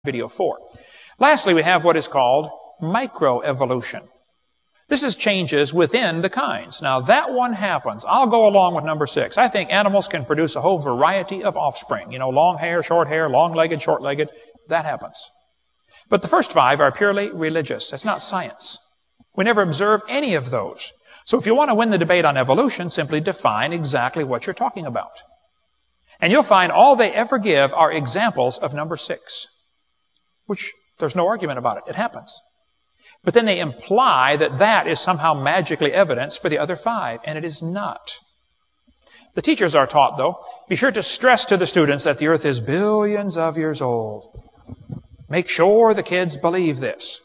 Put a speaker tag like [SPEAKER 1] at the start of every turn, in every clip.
[SPEAKER 1] video 4. Lastly, we have what is called microevolution. This is changes within the kinds. Now, that one happens. I'll go along with number 6. I think animals can produce a whole variety of offspring. You know, long hair, long-legged, short-legged. That happens. But the first 5 are purely religious. It's not science. We never observe any of those. So if you want to win the debate on evolution, simply define exactly what you're talking about. And you'll find all they ever give are examples of number 6, which there's no argument about it. It happens. But then they imply that that is somehow magically evidence for the other 5, and it is not. The teachers are taught, though, be sure to stress to the students that the earth is billions of years old. Make sure the kids believe this.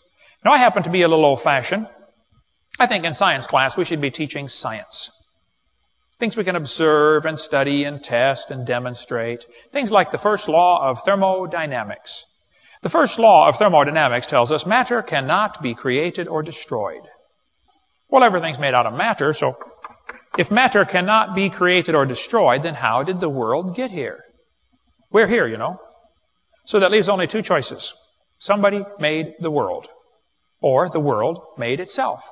[SPEAKER 1] Now, I happen to be a little old-fashioned. I think in science class we should be teaching science. Things we can observe and study and test and demonstrate. Things like the first law of thermodynamics. The first law of thermodynamics tells us matter cannot be created or destroyed. Well, everything's made out of matter, so if matter cannot be created or destroyed, then how did the world get here? We're here, you know. So that leaves only 2 choices. Somebody made the world, or the world made itself.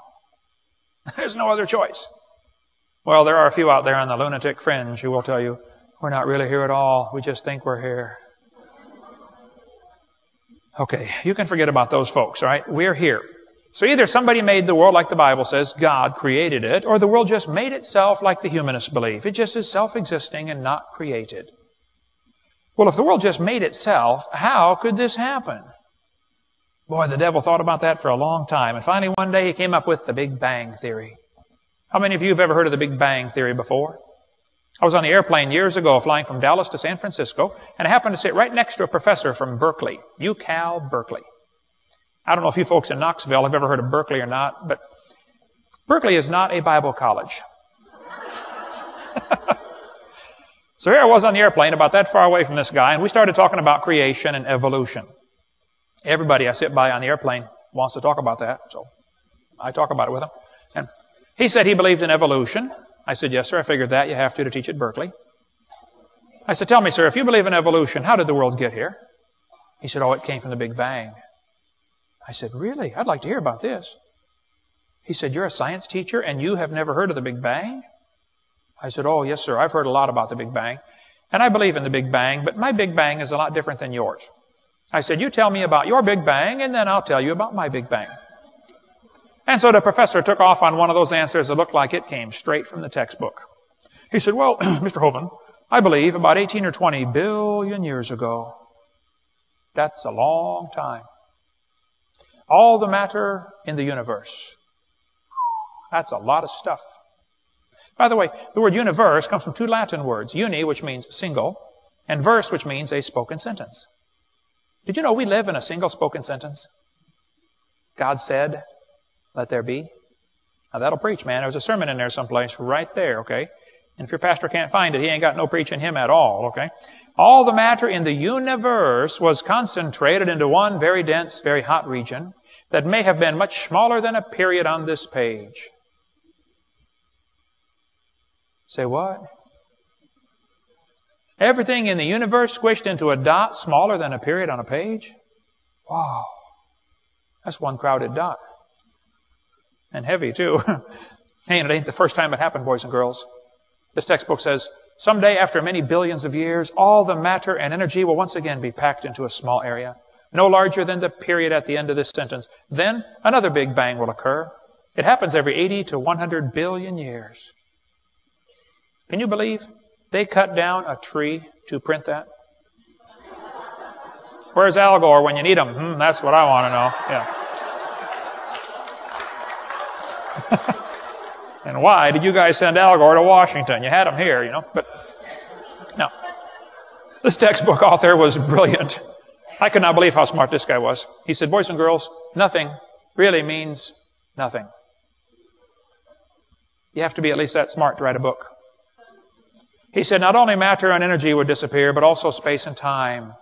[SPEAKER 1] There's no other choice. Well, there are a few out there on the lunatic fringe who will tell you, we're not really here at all. We just think we're here. Okay, you can forget about those folks, all right? We're here. So either somebody made the world like the Bible says, God created it, or the world just made itself like the humanists believe. It just is self-existing and not created. Well, if the world just made itself, how could this happen? Boy, the devil thought about that for a long time. And finally, one day, he came up with the Big Bang theory. How many of you have ever heard of the Big Bang theory before? I was on the airplane years ago flying from Dallas to San Francisco, and I happened to sit right next to a professor from Berkeley, UCal Berkeley. I don't know if you folks in Knoxville have ever heard of Berkeley or not, but Berkeley is not a Bible college. So here I was on the airplane about that far away from this guy, and we started talking about creation and evolution. Everybody I sit by on the airplane wants to talk about that, so I talk about it with him. And he said he believed in evolution. I said, yes, sir, I figured that. You have to teach at Berkeley. I said, tell me, sir, if you believe in evolution, how did the world get here? He said, oh, it came from the Big Bang. I said, really? I'd like to hear about this. He said, you're a science teacher and you have never heard of the Big Bang? I said, oh, yes, sir, I've heard a lot about the Big Bang. And I believe in the Big Bang, but my Big Bang is a lot different than yours. I said, you tell me about your Big Bang, and then I'll tell you about my Big Bang. And so the professor took off on one of those answers that looked like it came straight from the textbook. He said, well, Mr. Hovind, I believe about 18 or 20 billion years ago. That's a long time. All the matter in the universe. That's a lot of stuff. By the way, the word universe comes from 2 Latin words, uni, which means single, and verse, which means a spoken sentence. Did you know we live in a single spoken sentence? God said, let there be. Now that'll preach, man. There's a sermon in there someplace right there, okay? And if your pastor can't find it, he ain't got no preach in him at all, okay? All the matter in the universe was concentrated into one very dense, very hot region that may have been much smaller than a period on this page. Say what? Everything in the universe squished into a dot smaller than a period on a page? Wow. That's one crowded dot. And heavy, too. And it ain't the first time it happened, boys and girls. This textbook says, someday after many billions of years, all the matter and energy will once again be packed into a small area, no larger than the period at the end of this sentence. Then another Big Bang will occur. It happens every 80 to 100 billion years. Can you believe they cut down a tree to print that? Where's Al Gore when you need him? That's what I want to know. Yeah. And why did you guys send Al Gore to Washington? You had him here, you know. But no. This textbook author was brilliant. I could not believe how smart this guy was. He said, boys and girls, nothing really means nothing. You have to be at least that smart to write a book. He said not only matter and energy would disappear, but also space and time.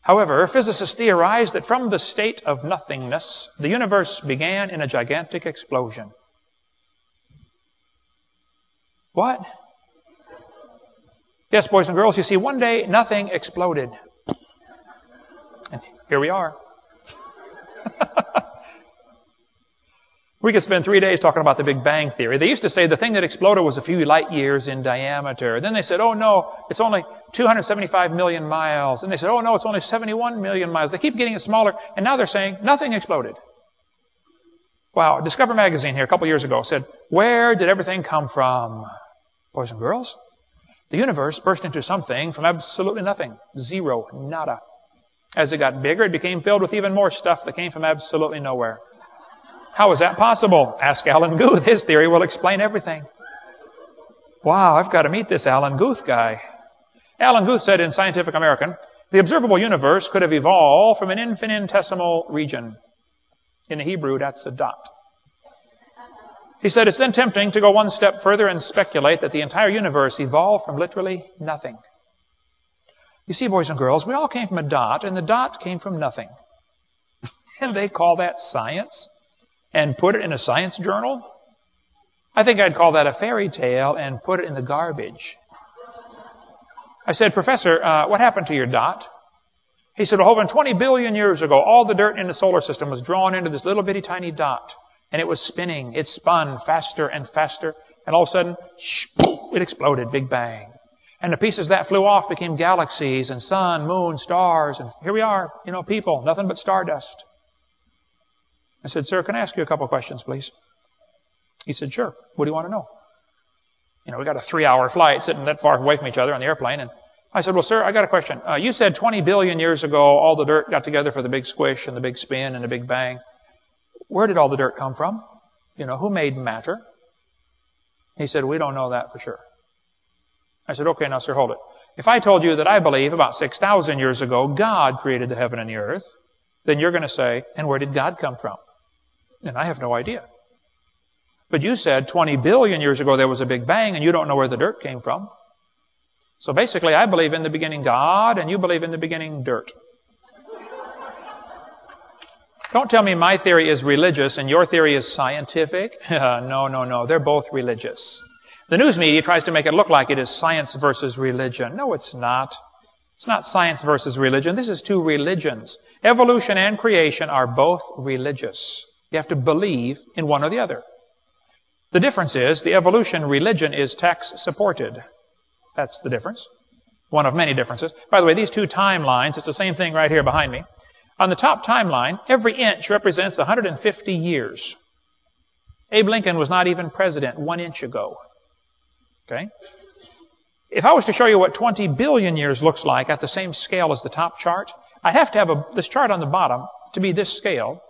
[SPEAKER 1] However, physicists theorized that from the state of nothingness, the universe began in a gigantic explosion. What? Yes, boys and girls, you see, one day nothing exploded. And here we are. We could spend 3 days talking about the Big Bang Theory. They used to say the thing that exploded was a few light years in diameter. Then they said, oh no, it's only 275 million miles. And they said, oh no, it's only 71 million miles. They keep getting it smaller, and now they're saying nothing exploded. Wow, Discover magazine here a couple years ago said, where did everything come from? Boys and girls, the universe burst into something from absolutely nothing. Zero, nada. As it got bigger, it became filled with even more stuff that came from absolutely nowhere. How is that possible? Ask Alan Guth. His theory will explain everything. Wow, I've got to meet this Alan Guth guy. Alan Guth said in Scientific American, the observable universe could have evolved from an infinitesimal region. In the Hebrew, that's a dot. He said it's then tempting to go one step further and speculate that the entire universe evolved from literally nothing. You see, boys and girls, we all came from a dot, and the dot came from nothing. And they call that science? And put it in a science journal? I think I'd call that a fairy tale and put it in the garbage. I said, Professor, what happened to your dot? He said, well, over 20 billion years ago, all the dirt in the solar system was drawn into this little bitty tiny dot. And it was spinning. It spun faster and faster. And all of a sudden, it exploded. Big bang. And the pieces that flew off became galaxies and sun, moon, stars. And here we are, people, nothing but stardust. I said, sir, can I ask you a couple of questions, please? He said, sure. What do you want to know? We got a 3-hour flight sitting that far away from each other on the airplane. And I said, well, sir, I got a question. You said 20 billion years ago, all the dirt got together for the big squish and the big spin and the big bang. Where did all the dirt come from? Who made matter? He said, we don't know that for sure. I said, okay, now, sir, hold it. If I told you that I believe about 6,000 years ago, God created the heaven and the earth, then you're going to say, and where did God come from? And I have no idea. But you said 20 billion years ago there was a big bang, and you don't know where the dirt came from. So basically, I believe in the beginning God, and you believe in the beginning dirt. Don't tell me my theory is religious and your theory is scientific. No. They're both religious. The news media tries to make it look like it is science versus religion. No, it's not. It's not science versus religion. This is two religions. Evolution and creation are both religious. You have to believe in one or the other. The difference is the evolution religion is tax-supported. That's the difference. One of many differences. By the way, these two timelines, it's the same thing right here behind me. On the top timeline, every inch represents 150 years. Abe Lincoln was not even president 1 inch ago. Okay? If I was to show you what 20 billion years looks like at the same scale as the top chart, I'd have to have this chart on the bottom to be this scale.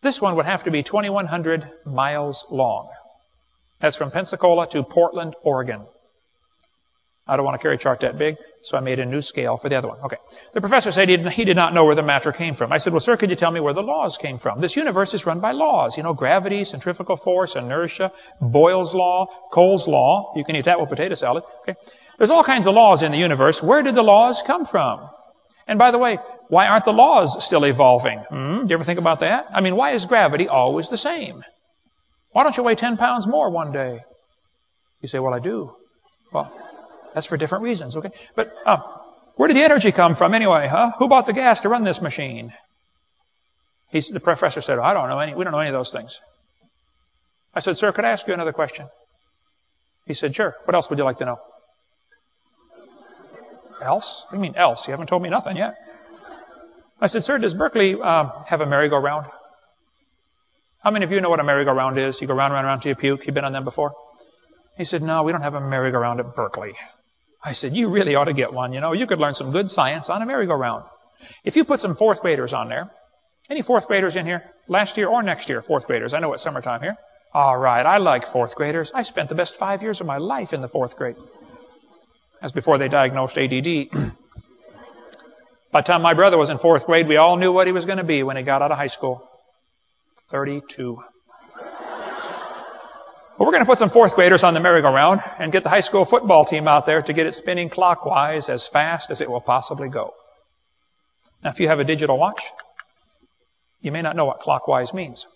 [SPEAKER 1] This one would have to be 2,100 miles long. That's from Pensacola to Portland, Oregon. I don't want to carry a chart that big, so I made a new scale for the other one. Okay. The professor said he did not know where the matter came from. I said, well, sir, could you tell me where the laws came from? This universe is run by laws. Gravity, centrifugal force, inertia, Boyle's law, Cole's law. You can eat that with potato salad. Okay. There's all kinds of laws in the universe. Where did the laws come from? And by the way, why aren't the laws still evolving? Do you ever think about that? I mean, why is gravity always the same? Why don't you weigh 10 pounds more one day? You say, well, I do. Well, that's for different reasons, okay? But where did the energy come from anyway, huh? Who bought the gas to run this machine? The professor said, we don't know any of those things. I said, sir, could I ask you another question? He said, sure. What else would you like to know? Else? What do you mean else? You haven't told me nothing yet. I said, sir, does Berkeley have a merry-go-round? How many of you know what a merry-go-round is? You go round, round, round till you puke. You've been on them before? He said, no, we don't have a merry-go-round at Berkeley. I said, you really ought to get one. You could learn some good science on a merry-go-round. If you put some fourth graders on there, any fourth graders in here, last year or next year, fourth graders? I know it's summertime here. All right, I like fourth graders. I spent the best 5 years of my life in the fourth grade. That's before they diagnosed ADD. By the time my brother was in fourth grade, we all knew what he was going to be when he got out of high school. 32. Well, we're going to put some fourth graders on the merry-go-round and get the high school football team out there to get it spinning clockwise as fast as it will possibly go. Now, if you have a digital watch, you may not know what clockwise means.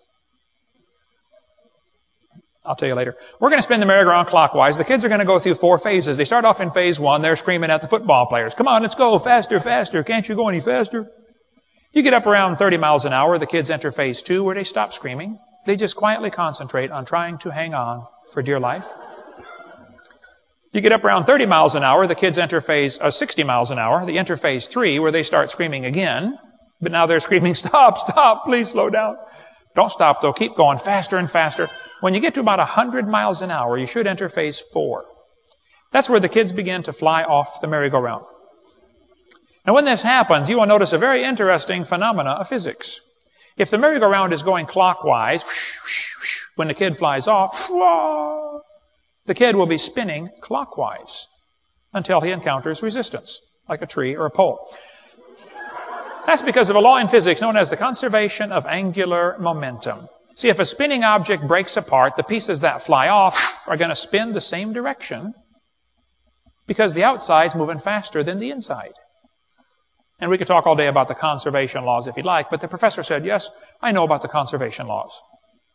[SPEAKER 1] I'll tell you later. We're going to spin the merry-go-round clockwise. The kids are going to go through 4 phases. They start off in phase 1. They're screaming at the football players, come on, let's go, faster, faster. Can't you go any faster? You get up around 30 miles an hour, the kids enter phase 2, where they stop screaming. They just quietly concentrate on trying to hang on for dear life. You get up around 30 miles an hour, the kids enter phase 60 miles an hour. They enter phase 3, where they start screaming again. But now they're screaming, stop, stop, please slow down. Don't stop, though. Keep going faster and faster. When you get to about 100 miles an hour, you should enter phase 4. That's where the kids begin to fly off the merry-go-round. Now, when this happens, you will notice a very interesting phenomena of physics. If the merry-go-round is going clockwise, when the kid flies off, the kid will be spinning clockwise until he encounters resistance, like a tree or a pole. That's because of a law in physics known as the conservation of angular momentum. See, if a spinning object breaks apart, the pieces that fly off are going to spin the same direction because the outside's moving faster than the inside. And we could talk all day about the conservation laws if you'd like, but the professor said, yes, I know about the conservation laws.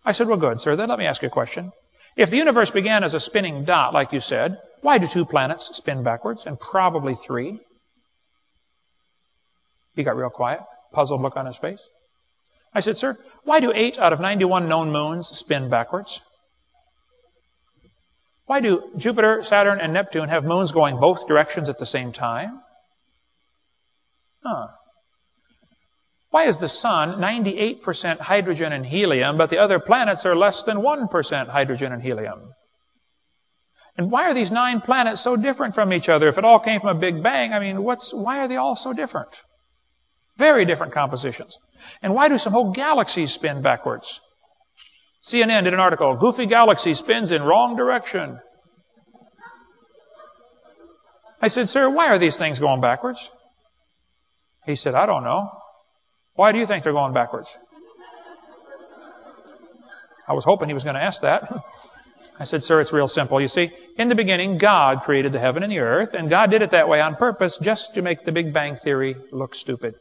[SPEAKER 1] I said, well, good, sir. Then let me ask you a question. If the universe began as a spinning dot, like you said, why do 2 planets spin backwards and probably 3? He got real quiet, puzzled look on his face. I said, sir, why do 8 out of 91 known moons spin backwards? Why do Jupiter, Saturn, and Neptune have moons going both directions at the same time? Why is the sun 98% hydrogen and helium, but the other planets are less than 1% hydrogen and helium? And why are these 9 planets so different from each other? If it all came from a big bang, I mean, why are they all so different? Very different compositions. And why do some whole galaxies spin backwards? CNN did an article, Goofy Galaxy spins in wrong direction. I said, sir, why are these things going backwards? He said, I don't know. Why do you think they're going backwards? I was hoping he was going to ask that. I said, sir, it's real simple. You see, in the beginning, God created the heaven and the earth, and God did it that way on purpose just to make the Big Bang Theory look stupid.